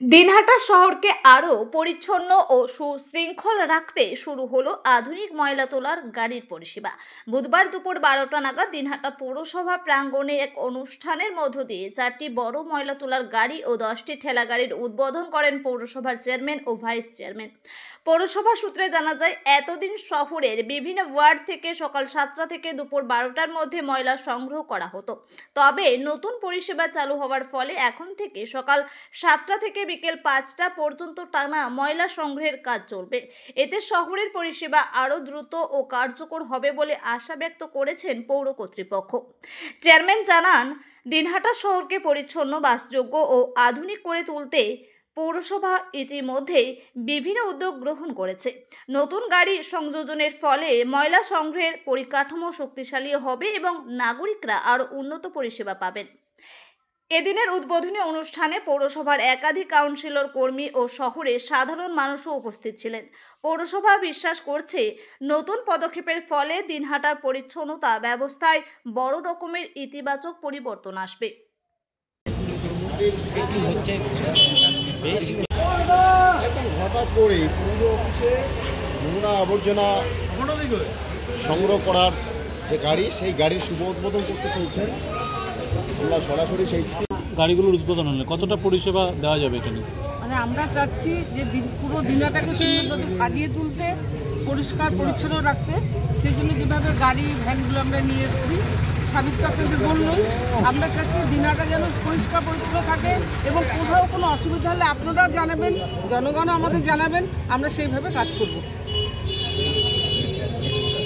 দিনহাটা শহরকে আরও পরিচ্ছন্ন ও সুশৃঙ্খল রাখতে শুরু হলো আধুনিক ময়লা তোলার গাড়ির পরিষেবা। বুধবার দুপুর 12টা নাগাদ দিনহাটা পৌরসভা প্রাঙ্গণে এক অনুষ্ঠানের মধ্য দিয়ে 4টি বড় ময়লা তোলার গাড়ি ও 10টি ঠেলা গাড়ির উদ্বোধন করেন পৌরসভার চেয়ারম্যান ও ভাইস চেয়ারম্যান। পৌরসভা সূত্রে জানা যায়, এতদিন শহরের বিভিন্ন ওয়ার্ড থেকে সকাল 7টা থেকে দুপুর 12টার মধ্যে ময়লা সংগ্রহ করা হতো। তবে নতুন পরিষেবা চালু হওয়ার ফলে এখন থেকে সকাল 7টা থেকে বিকেল 5টা পর্যন্ত টানা ময়লা সংগ্রহের কাজ চলবে। এতে শহরের পরিষেবা আরও দ্রুত ও কার্যকর হবে বলে আশা ব্যক্ত করেছেন পৌর কর্তৃপক্ষ। চেয়ারম্যান জানান, দিনহাটা শহরকে পরিচ্ছন্ন, বাসযোগ্য ও আধুনিক করে তুলতে পৌরসভা ইতিমধ্যে বিভিন্ন উদ্যোগ গ্রহণ করেছে। নতুন গাড়ি সংযোজনের ফলে ময়লা সংগ্রহের পরিকাঠামো শক্তিশালী হবে এবং নাগরিকরা আরও উন্নত পরিষেবা পাবেন। এদিনের উদ্বোধনী অনুষ্ঠানে পৌরসভার একাধিক কাউন্সিলর, কর্মী ও শহরের সাধারণ মানুষও উপস্থিত ছিলেন। পৌরসভা বিশ্বাস করছে, নতুন পদক্ষেপের ফলে দিনহাটার পরিচ্ছন্নতা ব্যবস্থায় বড় রকমের ইতিবাচক পরিবর্তন আসবে। হঠাৎ করে পুরো অফিসে নোংরা আবর্জনা সংগ্রহ করার যে গাড়ি, সেই গাড়ির শুভ উদ্বোধন করতে চলছেন। আমরা সরাসরি সেই গাড়িগুলোর উদ্বোধন হলে কতটা পরিষেবা দেওয়া যাবে এখানে? মানে আমরা চাচ্ছি যে পুরো দিনটাকে সুন্দরভাবে সাজিয়ে তুলতে, পরিষ্কার পরিচ্ছন্ন রাখতে। সেই জন্য যেভাবে গাড়ি ভ্যানগুলো আমরা নিয়ে এসেছি, সাবিত্রী আপনাদের বললই, আমরা চাচ্ছি দিনটা যেন পরিষ্কার পরিচ্ছন্ন থাকে এবং কোথাও কোনো অসুবিধা হলে আপনারা জানাবেন, জনগণও আমাদের জানাবেন, আমরা সেইভাবে কাজ করব।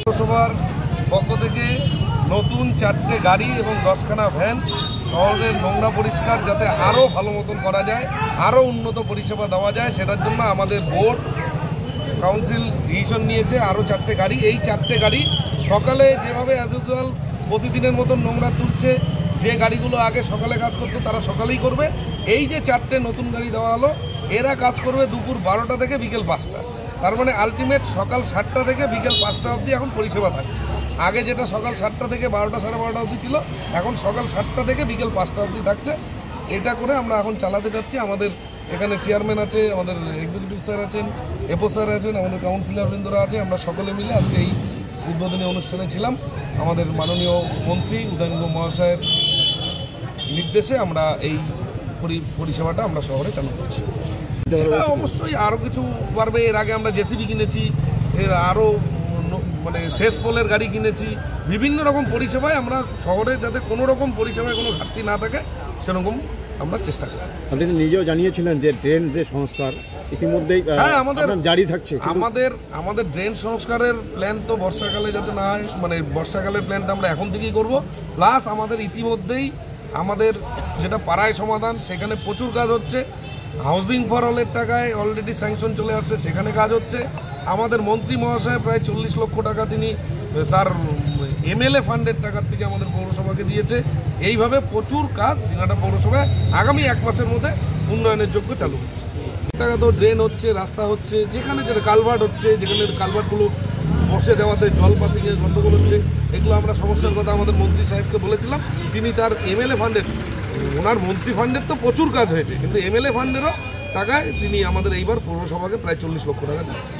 পৌরসভার পক্ষ থেকে নতুন 4টে গাড়ি এবং 10খানা ভ্যান শহরের নোংরা পরিষ্কার যাতে আরও ভালো মতন করা যায়, আরও উন্নত পরিষেবা দেওয়া যায়, সেটার জন্য আমাদের বোর্ড কাউন্সিল ডিসিশন নিয়েছে আরও 4টে গাড়ি। এই 4টে গাড়ি সকালে যেভাবে অ্যাজ ইউজুয়াল প্রতিদিনের মতন নোংরা তুলছে, যে গাড়িগুলো আগে সকালে কাজ করতো তারা সকালেই করবে। এই যে 4টে নতুন গাড়ি দেওয়া হলো, এরা কাজ করবে দুপুর 12টা থেকে বিকেল 5টা। তার মানে আলটিমেট সকাল 7টা থেকে বিকেল 5টা অবধি এখন পরিষেবা থাকছে। আগে যেটা সকাল 7টা থেকে 12টা সাড়ে 12টা অবধি ছিল, এখন সকাল 7টা থেকে বিকেল 5টা অবধি থাকছে। এটা করে আমরা এখন চালাতে যাচ্ছি। আমাদের এখানে চেয়ারম্যান আছে, আমাদের এক্সিকিউটিভ স্যার আছেন, এপো স্যার আছেন, আমাদের কাউন্সিলর বৃন্দরা আছে। আমরা সকলে মিলে আজকে এই উদ্বোধনী অনুষ্ঠানে ছিলাম। আমাদের মাননীয় মন্ত্রী উদয়নগম মহাশয়ের নির্দেশে আমরা এই পরিষেবাটা আমরা শহরে চালু করছি। সেটা অবশ্যই আরও কিছু পারবে। এর আগে আমরা জেসিবি কিনেছি, এর আরও মানে শেষ পোলের গাড়ি কিনেছি। বিভিন্ন রকম পরিষেবায় আমরা শহরে যাতে কোনো রকম পরিষেবায় কোনো ঘাটতি না থাকে সেরকম আমরা চেষ্টা করি। আপনি নিজেও জানিয়েছিলেন যে ড্রেন যে সংস্কার ইতিমধ্যেই আমাদের জারি থাকছে। আমাদের ড্রেন সংস্কারের প্ল্যান তো বর্ষাকালে যাতে না হয়, মানে বর্ষাকালের প্ল্যানটা আমরা এখন থেকেই করব। প্লাস আমাদের ইতিমধ্যেই আমাদের যেটা পাড়ায় সমাধান, সেখানে প্রচুর কাজ হচ্ছে। হাউজিং ফর অলের টাকায় অলরেডি স্যাংশন চলে আসছে, সেখানে কাজ হচ্ছে। আমাদের মন্ত্রী মহাশয় প্রায় 40 লক্ষ টাকা তিনি তার এমএলএ ফান্ডের টাকার থেকে আমাদের পৌরসভাকে দিয়েছে। এইভাবে প্রচুর কাজ দিনহাটা পৌরসভায় আগামী 1 মাসের মধ্যে উন্নয়নের যোগ্য চালু হচ্ছে। টাকা তো ড্রেন হচ্ছে, রাস্তা হচ্ছে, যেখানে যেটা কালভার্ট হচ্ছে, যেখানে কালভার্টগুলো বসে যাওয়াতে জল পাসিংয়ের গণ্ডগোল হচ্ছে, এগুলো আমরা সমস্যার কথা আমাদের মন্ত্রী সাহেবকে বলেছিলাম। তিনি তার এমএলএ ফান্ডের, ওনার মন্ত্রী ফান্ডের তো প্রচুর কাজ হয়েছে, কিন্তু এমএলএ ফান্ডেরও টাকায় তিনি আমাদের এইবার পৌরসভাকে প্রায় 40 লক্ষ টাকা দিচ্ছেন।